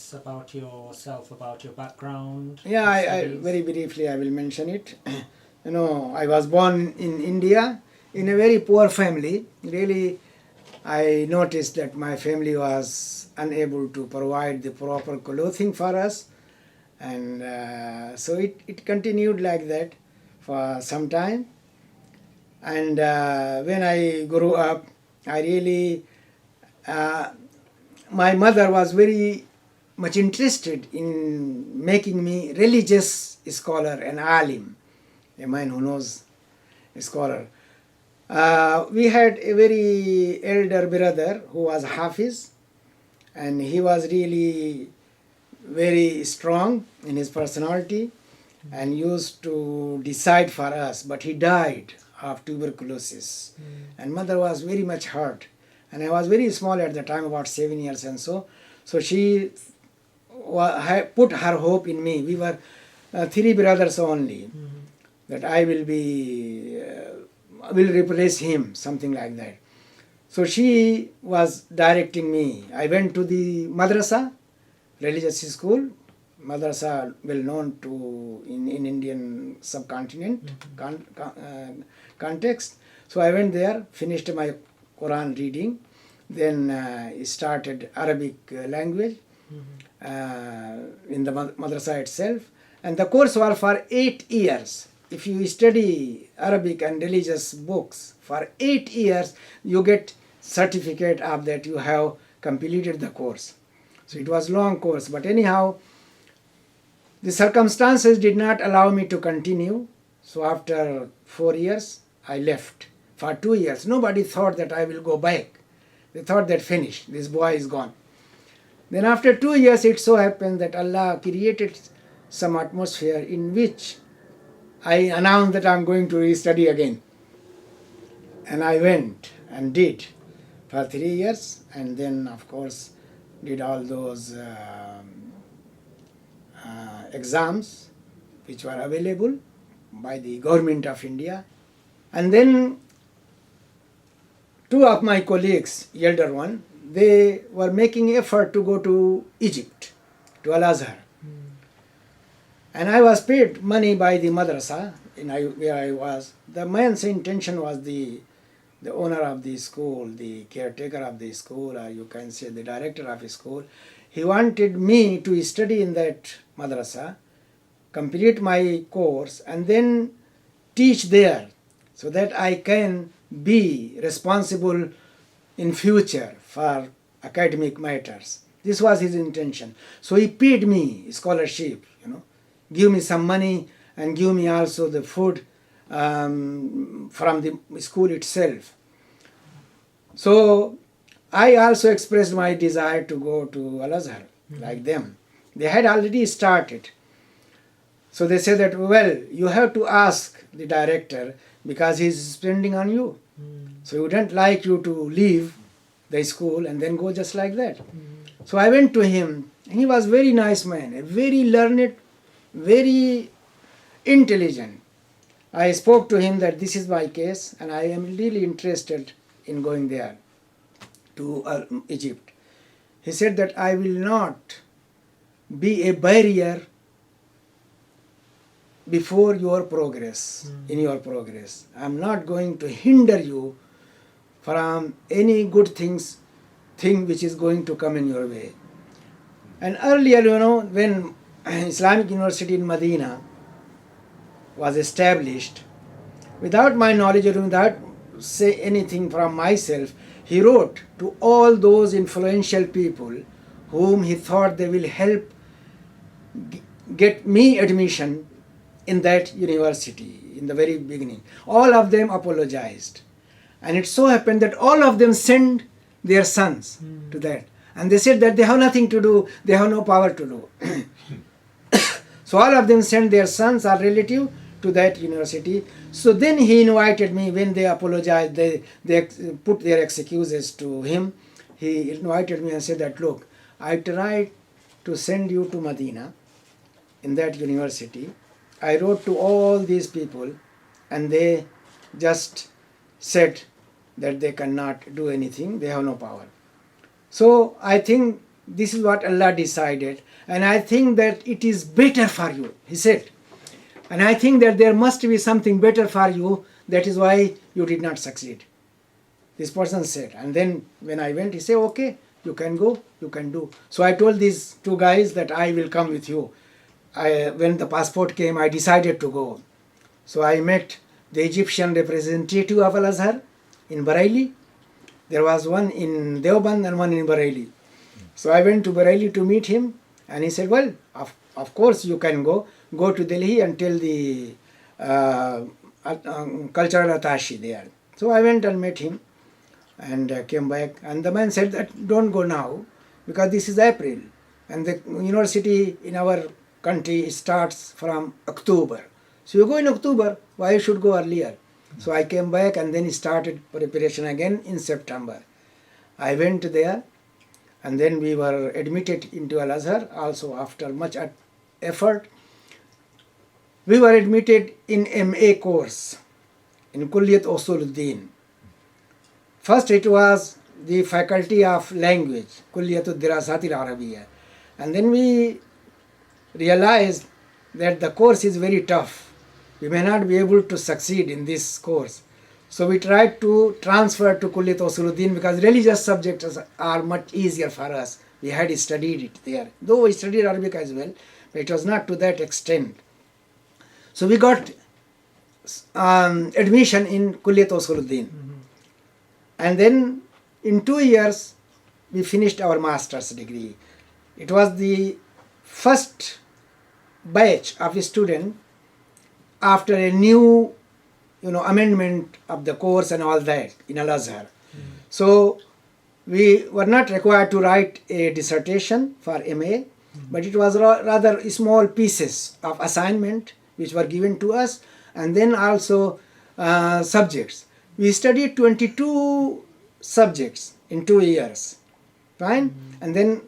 us about yourself, about your background? Yeah, I very briefly I will mention it. I was born in India in a very poor family. Really, I noticed that my family was unable to provide the proper clothing for us, and so it continued like that for some time. And when I grew up, I really, uh, my mother was very much interested in making me religious scholar and alim, a man who knows a scholar. We had a very elder brother who was Hafiz, and he was really very strong in his personality and used to decide for us, but he died of tuberculosis. And mother was very much hurt, and I was very small at the time, about 7 years, and so she put her hope in me. We were three brothers only, that I will replace him, something like that. So she was directing me. I went to the madrasa, religious school, madrasa well known to in Indian subcontinent context. So I went there, finished my Quran reading, then started Arabic language in the madrasa itself, and the course was for 8 years. If you study Arabic and religious books for 8 years, you get certificate of that you have completed the course. So it was long course, but anyhow, the circumstances did not allow me to continue. So after 4 years, I left. For 2 years, nobody thought that I will go back. They thought that finished, this boy is gone. Then after 2 years, it so happened that Allah created some atmosphere in which I announced that I am going to study again. And I went and did for 3 years, and then of course did all those exams which were available by the government of India. And then two of my colleagues, elder one, they were making effort to go to Egypt, to Al-Azhar. And I was paid money by the madrasa where I was. The man's intention was the owner of the school, the caretaker of the school, or you can say the director of the school. He wanted me to study in that madrasa, complete my course, and then teach there, so that I can be responsible in future for academic matters. This was his intention. So he paid me scholarship, give me some money and give me also the food from the school itself. So I also expressed my desire to go to Al-Azhar like them. They had already started. So they said that, well, you have to ask the director because he's spending on you. So he wouldn't like you to leave the school and then go just like that. So I went to him. He was very nice man, a very learned, very intelligent. I spoke to him that this is my case and I am really interested in going there to Egypt. He said that I will not be a barrier before your progress, in your progress. I am not going to hinder you from any good thing which is going to come in your way. And earlier, when Islamic University in Medina was established, without my knowledge or without say anything from myself, he wrote to all those influential people whom he thought they will help get me admission in that university in the very beginning. All of them apologized. And it so happened that all of them sent their sons to that. And they said that they have nothing to do, they have no power to do. So all of them sent their sons or relative to that university. So then he invited me when they apologized, they put their excuses to him. He invited me and said that, look, I tried to send you to Medina in that university. I wrote to all these people and they just said that they cannot do anything, they have no power. So I think this is what Allah decided, and I think that it is better for you, he said. And I think that there must be something better for you, that is why you did not succeed. This person said. And then when I went, he said, okay, you can go, you can do. So I told these two guys that I will come with you. When the passport came, I decided to go. So I met the Egyptian representative of Al-Azhar in Bareilly. There was one in Deoband and one in Bareilly. So I went to Bareilly to meet him, and he said, well, of course you can go. Go to Delhi and tell the cultural attaché there. So I went and met him and came back. And the man said that don't go now, because this is April. And the university in our country starts from October. So you go in October, why you should go earlier? So I came back and then started preparation again in September. I went there, and then we were admitted into Al-Azhar also after much effort. We were admitted in MA course in Kulliyat Usuluddin. First it was the faculty of language, Kulliyat Dirasat al-Arabiyya. And then we realized that the course is very tough. We may not be able to succeed in this course. So we tried to transfer to Kulliyat Usuluddin, because religious subjects are much easier for us. We had studied it there. Though we studied Arabic as well, but it was not to that extent. So we got admission in Kulliyat Usuluddin. And then in 2 years, we finished our master's degree. It was the first batch of a student after a new amendment of the course and all that in Al-Azhar. So we were not required to write a dissertation for MA, but it was rather small pieces of assignment which were given to us, and then also subjects. We studied 22 subjects in 2 years, fine? And then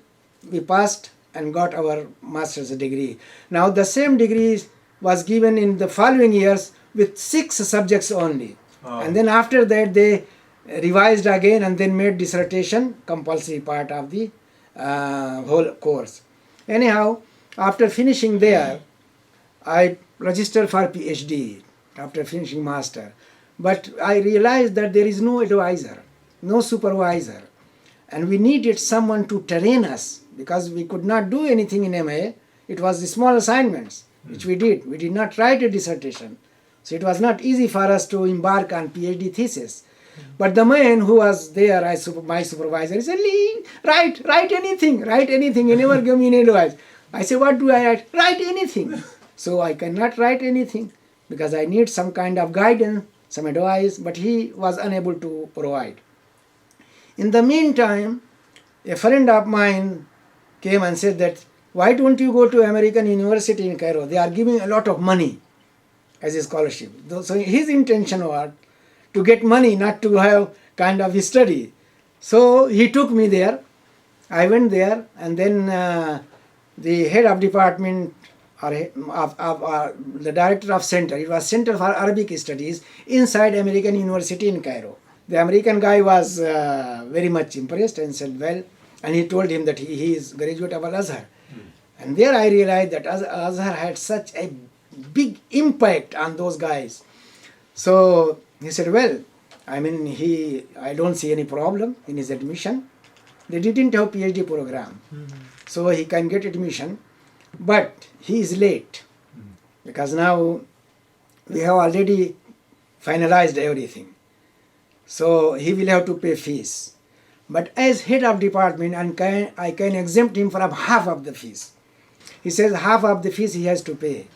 we passed and got our master's degree. Now the same degree was given in the following years with 6 subjects only. Oh. And then after that they revised again and then made dissertation compulsory part of the whole course. Anyhow, after finishing there, I registered for PhD after finishing master. But I realized that there is no advisor, no supervisor, and we needed someone to train us, because we could not do anything in MA. It was the small assignments which we did. We did not write a dissertation. So it was not easy for us to embark on PhD thesis. But the man who was there, my supervisor, he said, write anything, he never gave me any advice. I said, what do I write? Write anything. So I cannot write anything, because I need some kind of guidance, some advice, but he was unable to provide. In the meantime, a friend of mine came and said that, why don't you go to American University in Cairo? They are giving a lot of money as a scholarship. So his intention was to get money, not to have kind of study. So he took me there. I went there, and then the head of department, or the director of center, it was Center for Arabic Studies inside American University in Cairo. The American guy was very much impressed and said, well, and he told him that he is graduate of Al-Azhar. And there I realized that Al-Azhar had such a big impact on those guys. So he said, well, I don't see any problem in his admission. They didn't have PhD program. So he can get admission. But he is late, because now we have already finalized everything. So he will have to pay fees. But as head of department, I can exempt him from half of the fees. He says half of the fees he has to pay.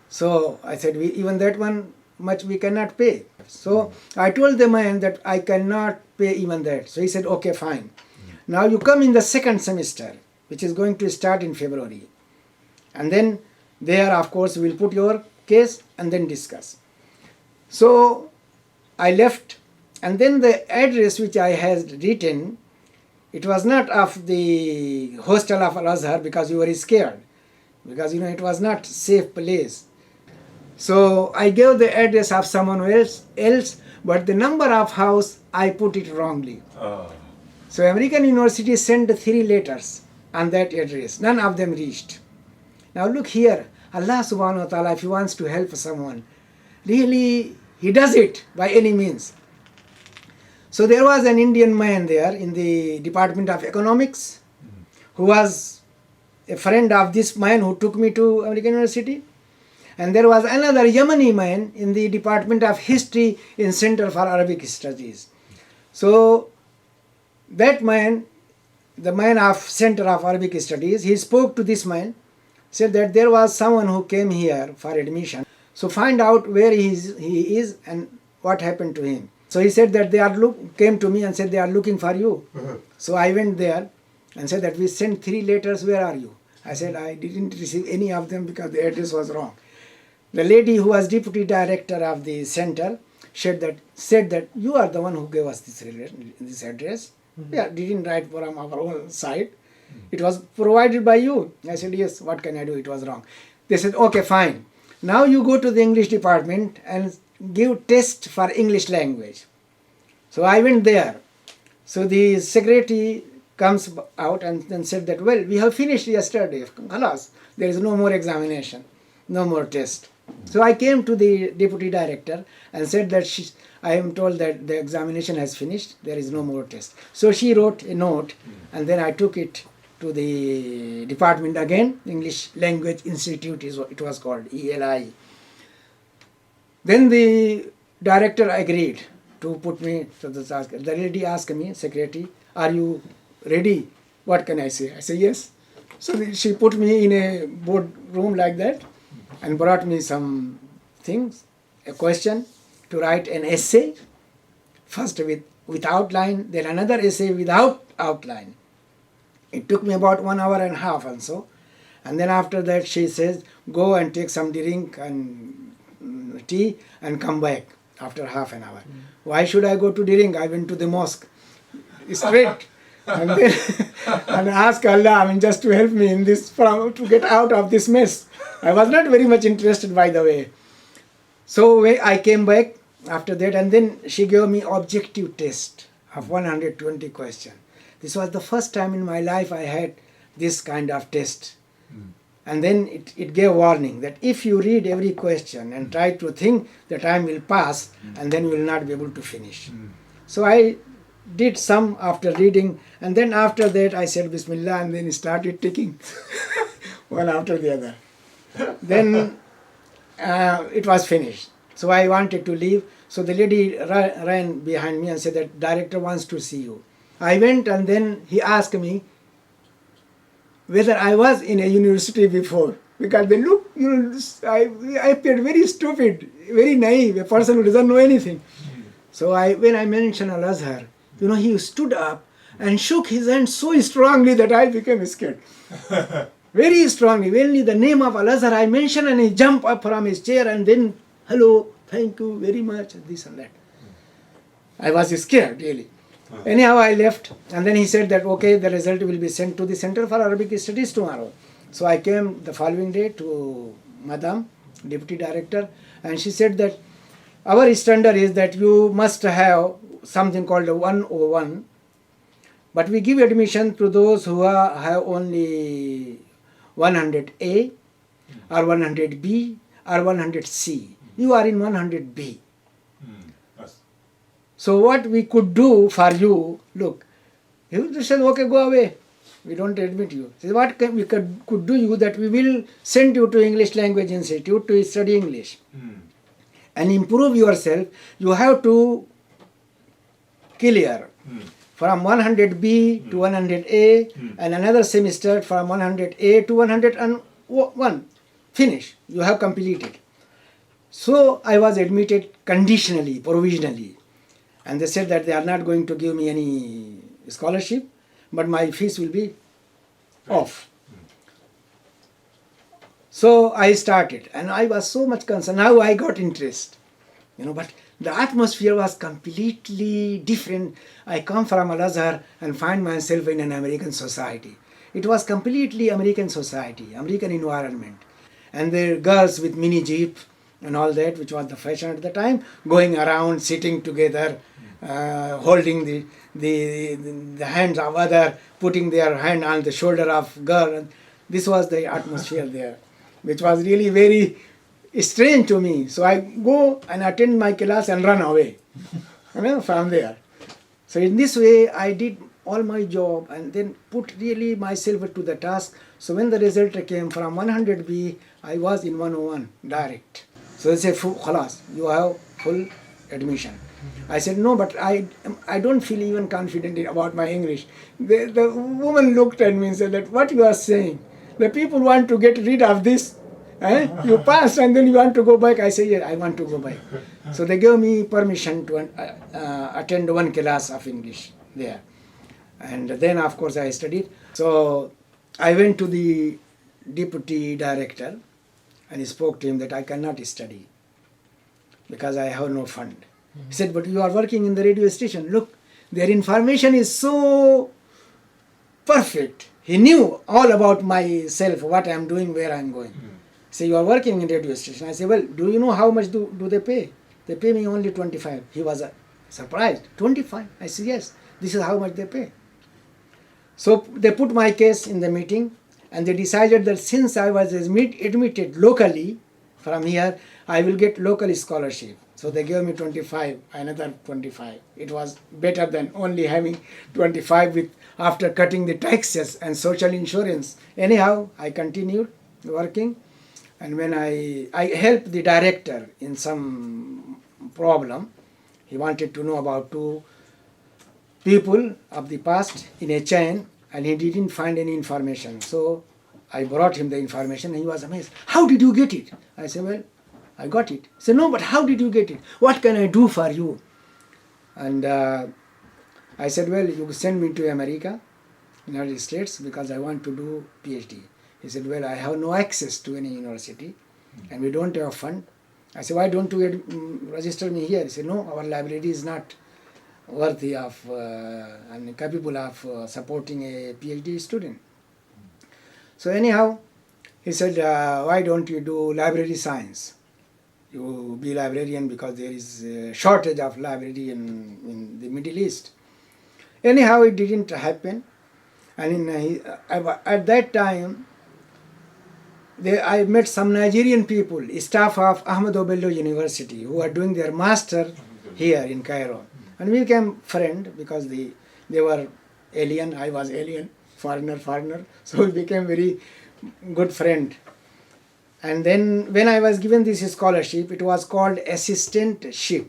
So I said, even that one much we cannot pay. So I told the man that I cannot pay even that. So he said, okay, fine. Now you come in the second semester, which is going to start in February. And then there, of course, we will put your case and then discuss. So I left, and then the address which I had written, it was not of the hostel of Al-Azhar, because we were scared, because it was not safe place. So I gave the address of someone else, but the number of house I put it wrongly. Oh. So American University sent 3 letters on that address. None of them reached. Now look here, Allah subhanahu wa ta'ala, if He wants to help someone, really He does it by any means. So there was an Indian man there in the Department of Economics who was a friend of this man who took me to American University. And there was another Yemeni man in the Department of History in Center for Arabic Studies. So that man, the man of Center of Arabic Studies, he spoke to this man, said that there was someone who came here for admission. So find out where he is and what happened to him. So he said that they came to me and said they are looking for you. So I went there and said that we sent 3 letters, where are you? I said I didn't receive any of them because the address was wrong. The lady who was deputy director of the center said that you are the one who gave us this address. Yeah, didn't write from our own side. It was provided by you. I said, yes, what can I do? It was wrong. They said, okay, fine. Now you go to the English department and give test for English language. So I went there. So the secretary comes out and then said that, well, we have finished yesterday. Khalas, there is no more examination, no more test. So I came to the deputy director and said that I am told that the examination has finished, there is no more test. So she wrote a note and then I took it to the department again, English Language Institute it was called, ELI. Then the director agreed to put me to the task. The lady asked me, secretary, are you ready? What can I say? I say yes. So she put me in a board room like that and brought me some things, a question to write an essay, first with outline, then another essay without outline. It took me about 1.5 hours and so. And then after that she says, go and take some drink and tea and come back after half an hour. Why should I go to drink? I went to the mosque straight. And then and ask Allah, just to help me in this, to get out of this mess. I was not very much interested, by the way. So I came back after that, and then she gave me objective test of 120 questions. This was the first time in my life I had this kind of test. And then it gave warning that if you read every question and try to think, the time will pass and then you will not be able to finish. So I did some after reading, and then after that I said Bismillah and then started ticking one after the other. Then it was finished. So I wanted to leave. So the lady ran behind me and said that director wants to see you. I went and then he asked me whether I was in a university before. Because they look, I appeared very stupid, very naive, a person who doesn't know anything. So when I mentioned Al-Azhar, he stood up and shook his hand so strongly that I became scared. Very strongly. Only the name of Al-Azhar I mentioned and he jumped up from his chair and then, hello, thank you very much, this and that. I was scared, really. Anyhow, I left and then he said that, okay, the result will be sent to the Center for Arabic Studies tomorrow. So I came the following day to Madam, Deputy Director, and she said that our standard is that you must have something called a 101, but we give admission to those who have only 100A or 100B or 100C. You are in 100B. So what we could do for you, look, he said, okay, go away. We don't admit you. So what we could do you that we will send you to English Language Institute to study English and improve yourself. You have to clear from 100B to 100A and another semester from 100A to 101. Finish. You have completed. So I was admitted conditionally, provisionally. And they said that they are not going to give me any scholarship, but my fees will be off. So I started, and I was so much concerned. Now I got interest, but the atmosphere was completely different. I come from Al-Azhar and find myself in an American society. It was completely American society, American environment. And the girls with mini jeep, and all that, which was the fashion at the time, going around, sitting together, holding the hands of other, putting their hand on the shoulder of girl. This was the atmosphere there, which was really very strange to me. So I go and attend my class and run away from there. So in this way, I did all my job and then put really myself to the task. So when the result came from 100B, I was in 101 direct. So they said, "Khalas, you have full admission." I said, "No, but I don't feel even confident about my English." The woman looked at me and said that, "What you are saying? The people want to get rid of this. You passed and then you want to go back." I said, "Yeah, I want to go back." So they gave me permission to attend one class of English there. And then, of course, I studied. So I went to the deputy director and spoke to him that I cannot study because I have no fund. He said, "But you are working in the radio station. Look, their information is so perfect." He knew all about myself, what I am doing, where I am going. So you are working in radio station. I said, "Well, do you know how much do they pay?" "They pay me only 25. He was surprised. 25? I said, "Yes, this is how much they pay." So they put my case in the meeting and they decided that since I was admitted locally from here, I will get local scholarship. So they gave me 25, another 25. It was better than only having 25 with after cutting the taxes and social insurance. Anyhow, I continued working. And when I helped the director in some problem, he wanted to know about two people of the past in a chain, and he didn't find any information. So I brought him the information, and he was amazed. "How did you get it?" I said, "Well, I got it." He said, "No, but how did you get it? What can I do for you?" And I said, "Well, you send me to America, United States, because I want to do PhD. He said, "Well, I have no access to any university, and we don't have fund." I said, "Why don't you register me here?" He said, "No, our library is not worthy of and capable of supporting a PhD student." So anyhow, he said, "Why don't you do library science? You be librarian because there is a shortage of librarian in the Middle East." Anyhow, it didn't happen. And at that time, I met some Nigerian people, staff of Ahmadu Bello University, who are doing their master here in Cairo. And we became friends because they were alien, I was alien, foreigner. So we became very good friend. And then when I was given this scholarship, it was called assistantship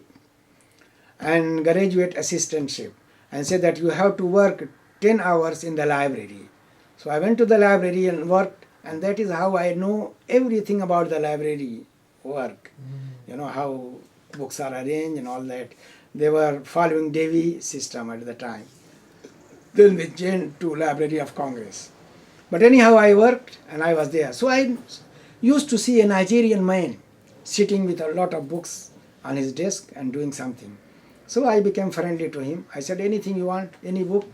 and graduate assistantship, and said that you have to work 10 hours in the library. So I went to the library and worked, and that is how I know everything about the library work. You know, how books are arranged and all that. They were following Devi system at the time. Then they changed to Library of Congress. But anyhow, I worked and I was there. So I used to see a Nigerian man sitting with a lot of books on his desk and doing something. So I became friendly to him. I said, "Anything you want, any book,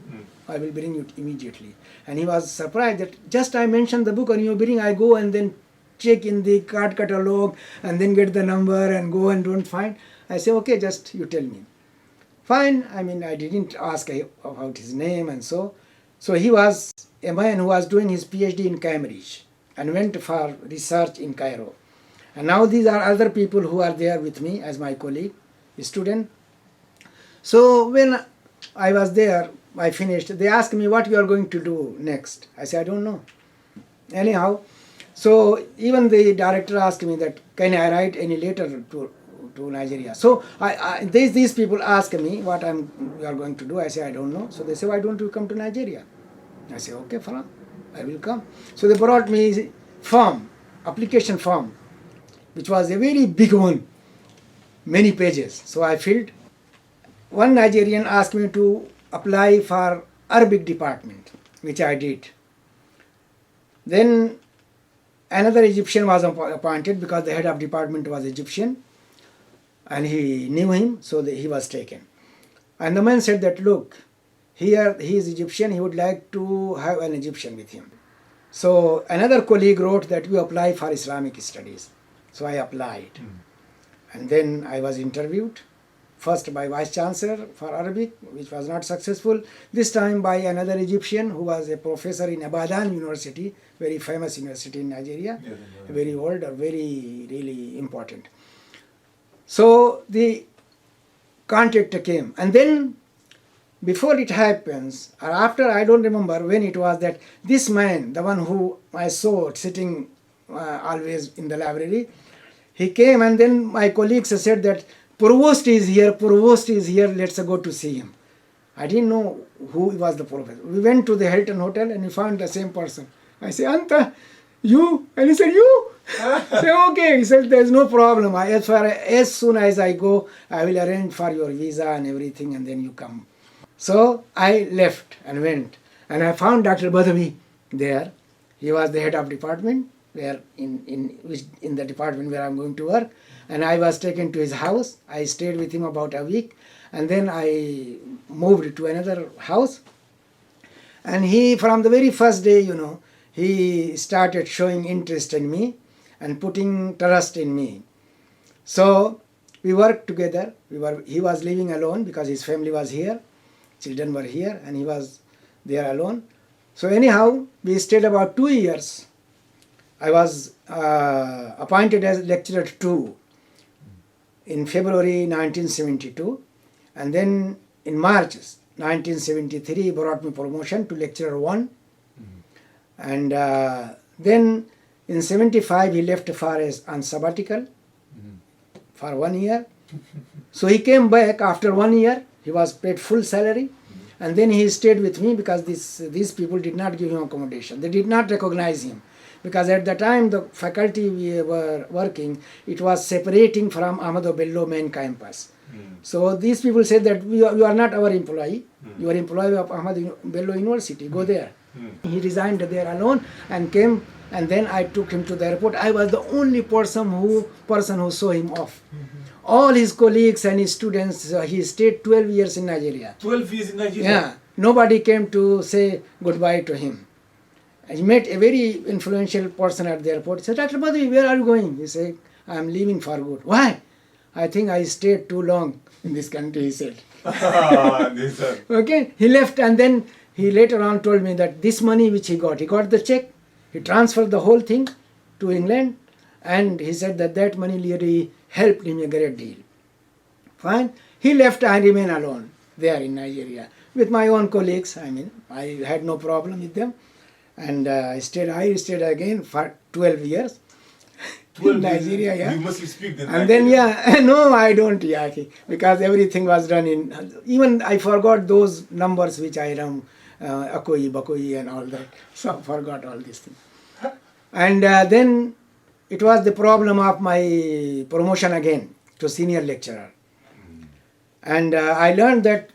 I will bring you immediately." And he was surprised that just I mentioned the book and you bring, I go and then check in the card catalog and then get the number and go and don't find. I say, "Okay, just you tell me." Fine. I mean, I didn't ask about his name and so. So he was a man who was doing his PhD in Cambridge and went for research in Cairo. And now these are other people who are there with me as my colleague, student. So when I was there, I finished. They asked me, "What you are going to do next?" I said, "I don't know." Anyhow, so even the director asked me that, "Can I write any letter to Nigeria?" So these people ask me what you are going to do. I say, "I don't know." So they say, "Why don't you come to Nigeria?" I say, "Okay, fine, I will come." So they brought me form, application form, which was a very big one, many pages. So I filled. One Nigerian asked me to apply for Arabic department, which I did. Then another Egyptian was appointed because the head of department was Egyptian. And he knew him, so he was taken. And the man said that, "Look, here he is Egyptian, he would like to have an Egyptian with him." So another colleague wrote that you apply for Islamic studies. So I applied. And then I was interviewed, first by Vice Chancellor for Arabic, which was not successful. This time by another Egyptian who was a professor in Ibadan University, very famous university in Nigeria, very old or very really important. So the contact came, and then before it happens, or after, I don't remember when it was, that this man, the one who I saw sitting always in the library, he came, and then my colleagues said that provost is here, let's go to see him. I didn't know who was the professor. We went to the Hilton Hotel and we found the same person. I said, Anta, you? And he said, you? I said, okay. He said, there's no problem. As soon as I go, I will arrange for your visa and everything, and then you come. So I left and went, and I found Dr. Badawi there. He was the head of department, where in the department where I'm going to work. And I was taken to his house. I stayed with him about a week, and then I moved to another house. And he, from the very first day, he started showing interest in me and putting trust in me. So we worked together. He was living alone because his family was here, children were here, and he was there alone. So anyhow, we stayed about 2 years. I was appointed as lecturer 2 in February 1972, and then in March 1973 he brought me promotion to lecturer 1, and then in 75 he left for on sabbatical for 1 year. So he came back after 1 year. He was paid full salary, and then he stayed with me because these people did not give him accommodation. They did not recognize him, because at the time the faculty we were working, it was separating from Ahmadu Bello main campus. So these people said that you are not our employee, you are employee of Ahmadu Bello University, go there. He resigned there alone and came, and then I took him to the airport. I was the only person who saw him off. All his colleagues and his students, he stayed 12 years in Nigeria. 12 years in Nigeria? Yeah, nobody came to say goodbye to him. I met a very influential person at the airport. He said, Dr. Badawi, where are you going? He said, I am leaving for good. Why? I think I stayed too long in this country, he said. Okay, he left, and then he later on told me that this money which he got the check, he transferred the whole thing to England, and he said that money really helped him a great deal. Fine. He left, I remained alone there in Nigeria with my own colleagues. I had no problem with them. And I stayed again for 12 years 12 in Nigeria. years. Yeah. You must speak then. And then, no, I don't, because everything was done in, even I forgot those numbers which I know, Akoi, Bakoi and all that. So I forgot all these things. And then it was the problem of my promotion again to senior lecturer. And I learned that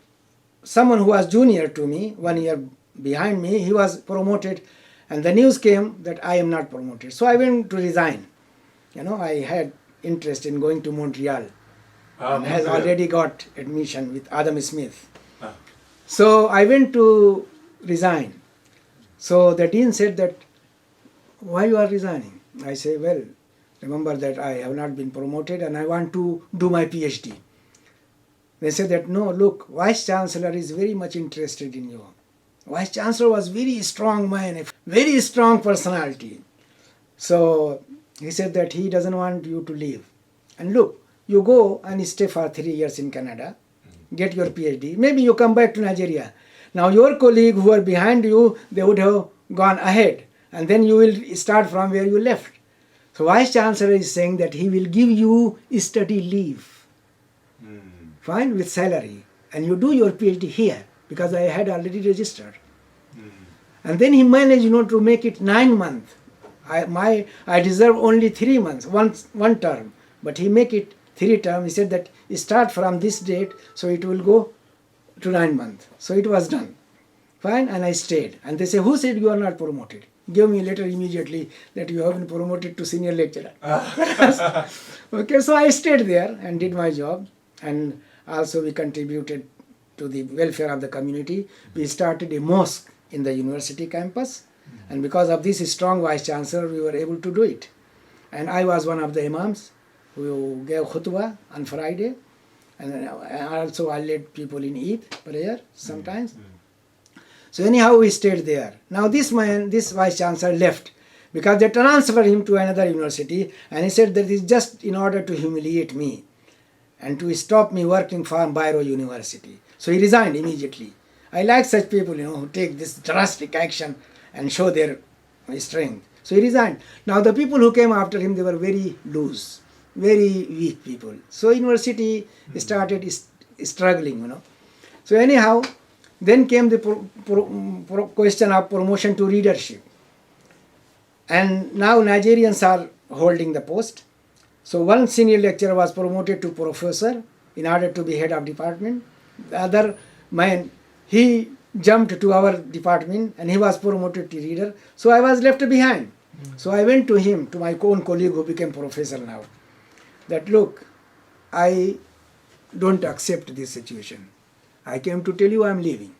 someone who was junior to me, 1 year behind me, he was promoted, and the news came that I am not promoted. So I went to resign. I had interest in going to Montreal, and has already got admission with Adam Smith. So I went to resign. So the dean said that, why you are resigning? I say, well, remember that I have not been promoted and I want to do my PhD. They said that, no, look, Vice Chancellor is very much interested in you. Vice Chancellor was very strong man, a very strong personality. So he said that he doesn't want you to leave. And look, you go and stay for 3 years in Canada, get your PhD. Maybe you come back to Nigeria. Now your colleague who are behind you, they would have gone ahead. And then you will start from where you left. So Vice Chancellor is saying that he will give you study leave. Fine, with salary. And you do your PhD here, because I had already registered. And then he managed, to make it 9 months. I deserve only 3 months, one term. But he make it 3 terms. He said that start from this date, so it will go to 9 months. So it was done. Fine, and I stayed. And they say, who said you are not promoted? Give me a letter immediately that you have been promoted to senior lecturer. Okay, so I stayed there and did my job. And also we contributed to the welfare of the community. We started a mosque in the university campus. And because of this strong Vice Chancellor, we were able to do it. And I was one of the imams. who gave khutbah on Friday, and also I led people in Eid prayer sometimes. So anyhow, we stayed there. Now this man, this vice chancellor left because they transferred him to another university, and he said that is just in order to humiliate me and to stop me working for Bayreuth University. So he resigned immediately. I like such people, who take this drastic action and show their strength. So he resigned. Now the people who came after him, they were very loose, very weak people. So university started struggling, So anyhow, then came the question of promotion to readership. And now Nigerians are holding the post. So one senior lecturer was promoted to professor in order to be head of department. The other man, he jumped to our department and he was promoted to reader. So I was left behind. So I went to him, to my own colleague who became professor now, that look, I don't accept this situation. I came to tell you I am leaving.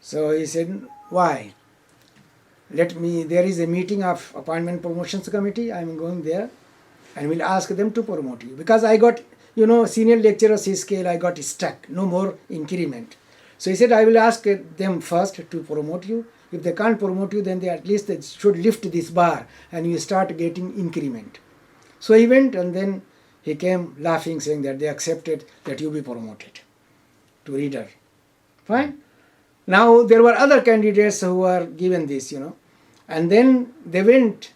So he said, why? There is a meeting of appointment promotions committee, I am going there and will ask them to promote you. Because I got, senior lecturer C scale, I got stuck, no more increment. So he said, I will ask them first to promote you. If they can't promote you, then at least they should lift this bar and you start getting increment. So he went and then he came laughing, saying that they accepted that you be promoted to reader. Fine. Now there were other candidates who were given this, and then they went,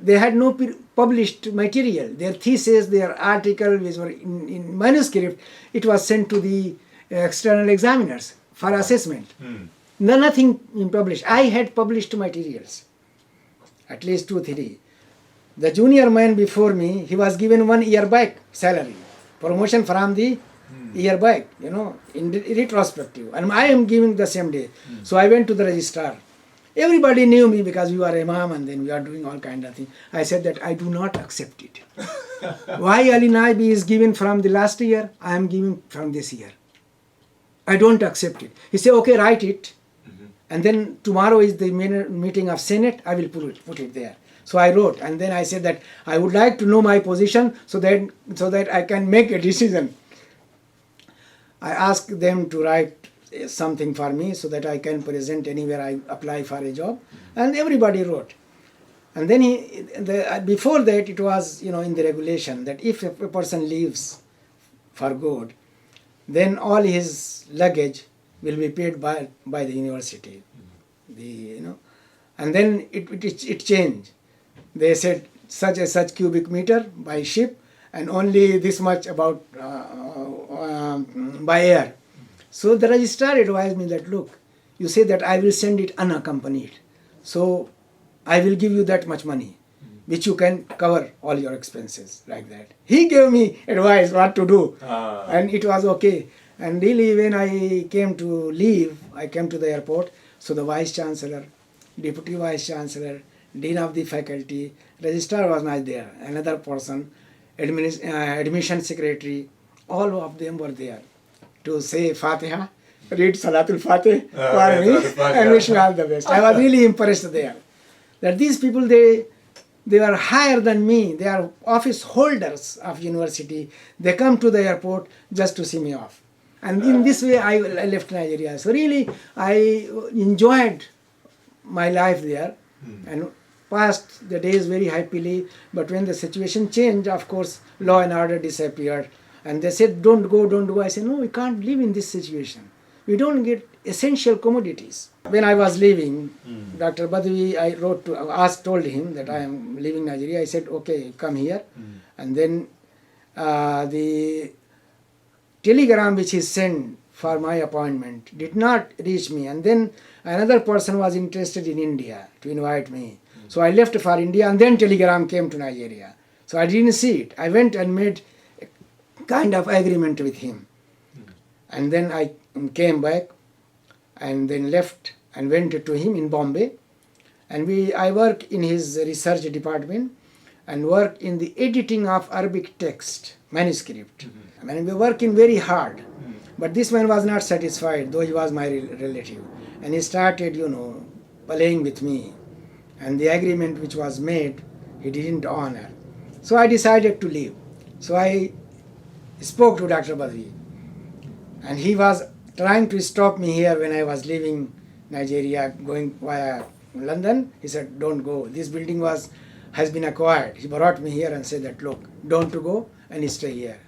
they had no published material. Their thesis, their article, which were in manuscript, it was sent to the external examiners for assessment. Nothing in published. I had published materials, at least 2, 3. The junior man before me, he was given 1 year back salary, promotion from the year back, in retrospective. And I am giving the same day. So I went to the registrar. Everybody knew me because we are imam and then we are doing all kind of things. I said that I do not accept it. Why Ali Naibi is given from the last year, I am giving from this year. I don't accept it. He said, okay, write it. And then tomorrow is the meeting of Senate, I will put it there. So I wrote, and then I said that I would like to know my position so that I can make a decision. I asked them to write something for me so that I can present anywhere I apply for a job, and everybody wrote. And then before that it was in the regulation that if a person leaves for good, then all his luggage will be paid by the university. And then it changed. They said such and such cubic meter by ship and only this much about by air. So the registrar advised me that look, you say that I will send it unaccompanied. So I will give you that much money, which you can cover all your expenses like that. He gave me advice what to do, and it was okay. And really when I came to leave, I came to the airport, so the vice chancellor, deputy vice chancellor, dean of the faculty, registrar was not there, another person, admission secretary, all of them were there to say Fatiha, read Salatul Fatih for me and wish me all the best. I was really impressed there. That these people, they were higher than me, they are office holders of university, they come to the airport just to see me off. And in this way I left Nigeria. So really I enjoyed my life there and passed the days very happily. But when the situation changed, of course, law and order disappeared. And they said, don't go. I said, no, we can't live in this situation. We don't get essential commodities. When I was leaving, Dr. Badawi, I told him that I am leaving Nigeria. I said, okay, come here. And then the telegram which he sent for my appointment did not reach me. And then another person was interested in India to invite me. So I left for India and then telegram came to Nigeria. So I didn't see it. I went and made a kind of agreement with him. And then I came back and then left and went to him in Bombay. And I work in his research department and work in the editing of Arabic text, manuscript. I mean, we were working very hard. But this man was not satisfied, though he was my relative. And he started, playing with me. And the agreement which was made, he didn't honor. So I decided to leave. So I spoke to Dr. Badwi, and he was trying to stop me here when I was leaving Nigeria, going via London. He said, don't go. This building has been acquired. He brought me here and said that, look, don't go and stay here.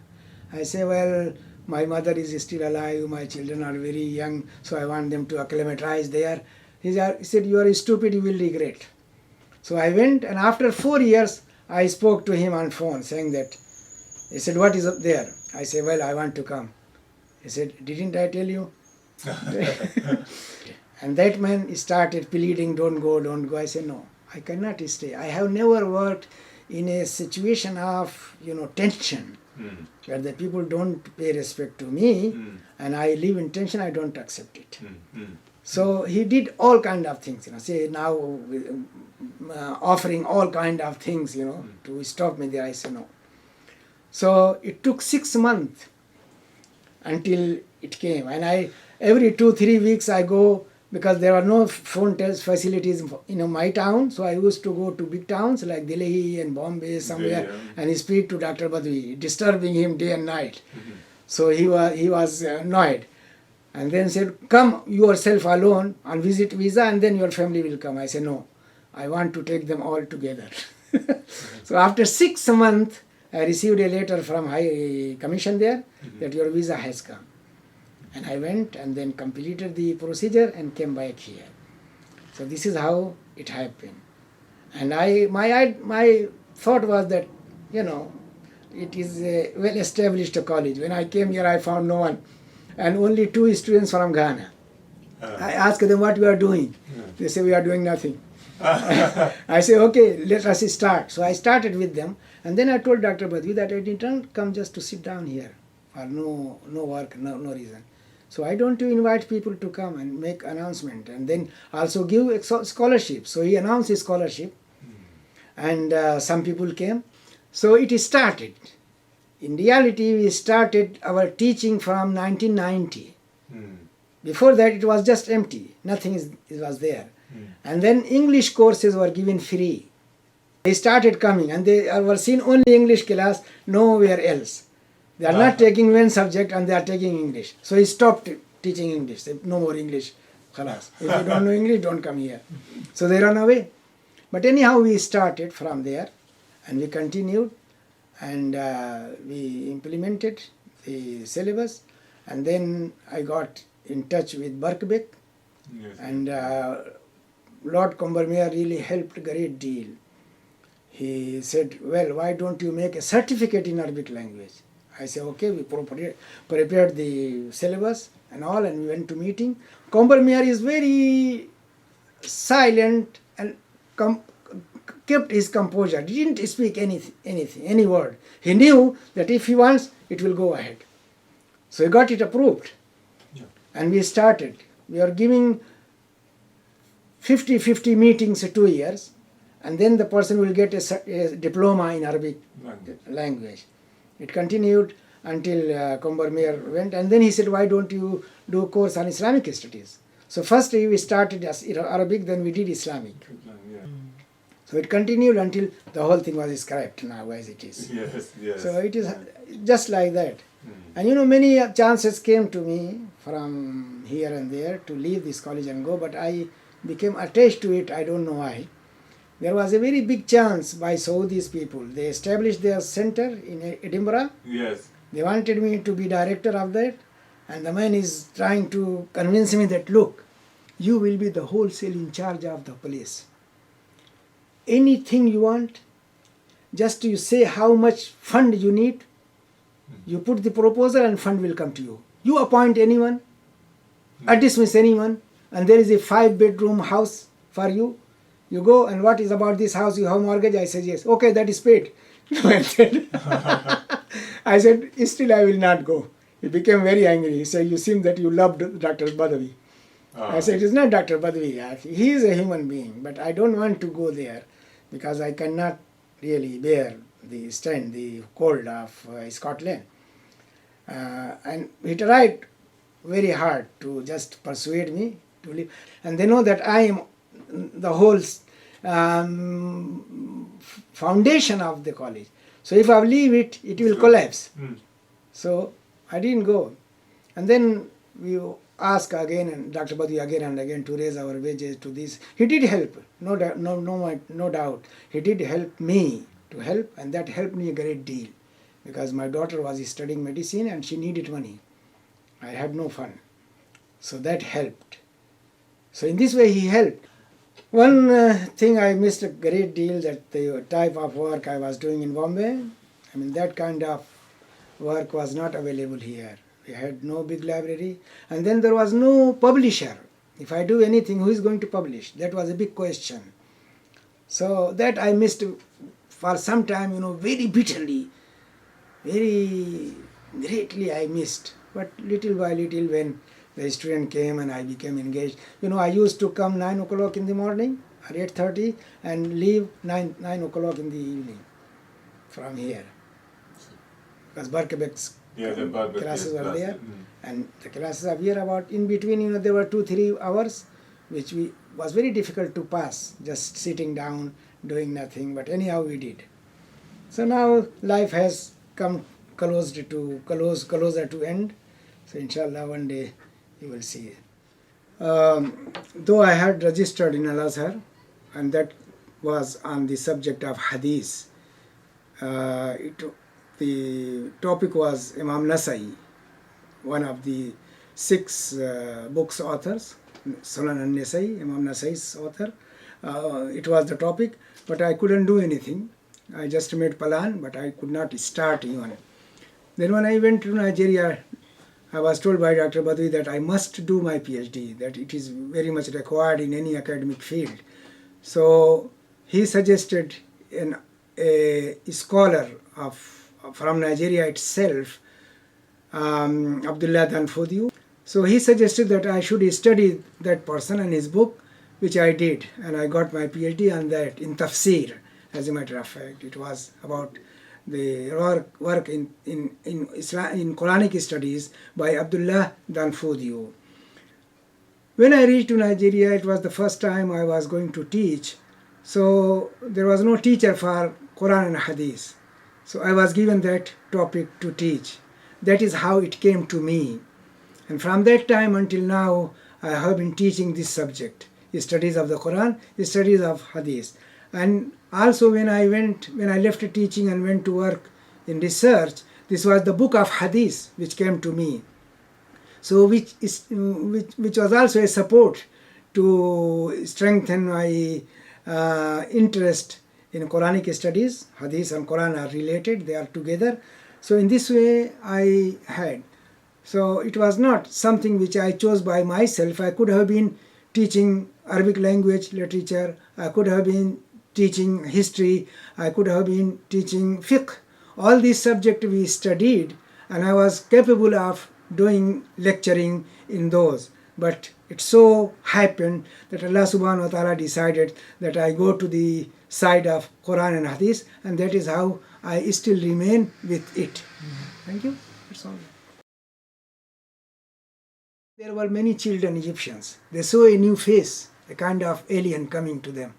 I say, well, my mother is still alive, my children are very young, so I want them to acclimatize there. He said, you are stupid, you will regret. So I went, and after 4 years, I spoke to him on phone saying that, he said, what is up there? I said, well, I want to come. He said, didn't I tell you? And that man started pleading, don't go, don't go. I said, no, I cannot stay. I have never worked in a situation of, tension, where the people don't pay respect to me, and I live in tension, I don't accept it. So he did all kind of things, say now offering all kind of things, to stop me there. I said, no. So it took 6 months until it came, and every 2-3 weeks I go, because there are no phone facilities in my town, so I used to go to big towns like Delhi and Bombay somewhere, and speak to Dr. Badwi, disturbing him day and night. So he was annoyed, and then said, come yourself alone on visit visa, and then your family will come. I said, no, I want to take them all together. So after 6 months, I received a letter from High Commission there that your visa has come. And I went and then completed the procedure and came back here. So this is how it happened. And my thought was that, it is a well-established college. When I came here, I found no one, and only 2 students from Ghana. I asked them what we are doing. They say, we are doing nothing. I say, okay, let us start. So I started with them, and then I told Dr. Badwi that I didn't come just to sit down here for no work, no reason. So why don't you invite people to come and make announcement, and then also give a scholarship. So he announced his scholarship, and some people came. So it started. In reality, we started our teaching from 1990. Before that, it was just empty. Nothing was there. And then English courses were given free. They started coming, and they were seen only English class, nowhere else. They are not taking one subject, and they are taking English. So he stopped teaching English. Said, no more English. Khalas. If you don't know English, don't come here. So they ran away. But anyhow, we started from there, and we continued, and we implemented the syllabus. And then I got in touch with Birkbeck, and Lord Combermere really helped a great deal. He said, well, why don't you make a certificate in Arabic language? I said, okay, we prepared the syllabus and all, and we went to meeting. Combermere is very silent and kept his composure. Didn't speak anything, any word. He knew that if he wants, it will go ahead. So he got it approved. Yeah. And we started. We are giving 50 meetings 2 years, and then the person will get a diploma in Arabic language. It continued until Combermere went, and then he said, why don't you do a course on Islamic studies? So first we started as Arabic, then we did Islamic. So it continued until the whole thing was scrapped now as it is. Yes. So it is just like that. And many chances came to me from here and there to leave this college and go, but I became attached to it, I don't know why. There was a very big chance by Saudis people. They established their center in Edinburgh. Yes. They wanted me to be director of that, and the man is trying to convince me that, look, you will be the wholesale in charge of the place. Anything you want, just you say how much fund you need, you put the proposal and fund will come to you. You appoint anyone, or dismiss anyone, and there is a 5-bedroom house for you. You go, and what is about this house? You have mortgage? I said, yes. Okay, that is paid. I said, still I will not go. He became very angry. He said, you seem that you loved Dr. Badawi. I said, it is not Dr. Badawi. He is a human being, but I don't want to go there because I cannot really bear the cold of Scotland. And he tried very hard to just persuade me to leave. And they know that I am the whole foundation of the college. So if I leave it, it will collapse. Mm. So I didn't go. And then we asked again, and Dr. Badu again and again to raise our wages to this. He did help, no doubt. He did help me to help, and that helped me a great deal because my daughter was studying medicine and she needed money. I had no fund. So that helped. So in this way he helped. One thing I missed a great deal, that the type of work I was doing in Bombay, I mean that kind of work was not available here. We had no big library, and then there was no publisher. If I do anything, who is going to publish? That was a big question. So that I missed for some time, very bitterly, very greatly I missed. But little by little, when the student came and I became engaged, I used to come 9 o'clock in the morning or 8:30 and leave 9 o'clock in the evening from here. Because Barkebek's classes were there, and the classes are here about in between. There were 2-3 hours, which was very difficult to pass, just sitting down doing nothing. But anyhow, we did. So now life has come closer to end. So inshallah, one day you will see. Though I had registered in Al-Azhar, and that was on the subject of hadith. The topic was Imam Nasai, one of the 6 books authors, Sunan al-Nasai, Imam Nasai's author. It was the topic, but I couldn't do anything. I just made plan, but I could not start even. Then when I went to Nigeria, I was told by Dr. Badu that I must do my PhD, that it is very much required in any academic field. So he suggested a scholar from Nigeria itself, Abdullah Danfodiu. So he suggested that I should study that person and his book, which I did, and I got my PhD on that in tafsir. As a matter of fact, it was about the work in Quranic studies by Abdullah Danfodiu. When I reached to Nigeria, it was the first time I was going to teach. So there was no teacher for Quran and Hadith. So I was given that topic to teach. That is how it came to me. And from that time until now, I have been teaching this subject, studies of the Quran, studies of Hadith. And also when I left teaching and went to work in research, this was the book of Hadith which came to me. So which was also a support to strengthen my interest in Quranic studies. Hadith and Quran are related, they are together. So in this way I had. So it was not something which I chose by myself. I could have been teaching Arabic language, literature, I could have been teaching history, I could have been teaching fiqh. All these subjects we studied, and I was capable of doing lecturing in those. But it so happened that Allah subhanahu wa ta'ala decided that I go to the side of Quran and Hadith, and that is how I still remain with it. Thank you. That's all. There were many children Egyptians. They saw a new face, a kind of alien coming to them.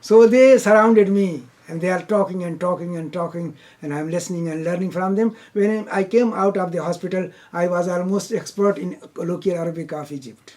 So they surrounded me, and they are talking and talking and talking, and I'm listening and learning from them. When I came out of the hospital, I was almost expert in colloquial Arabic of Egypt.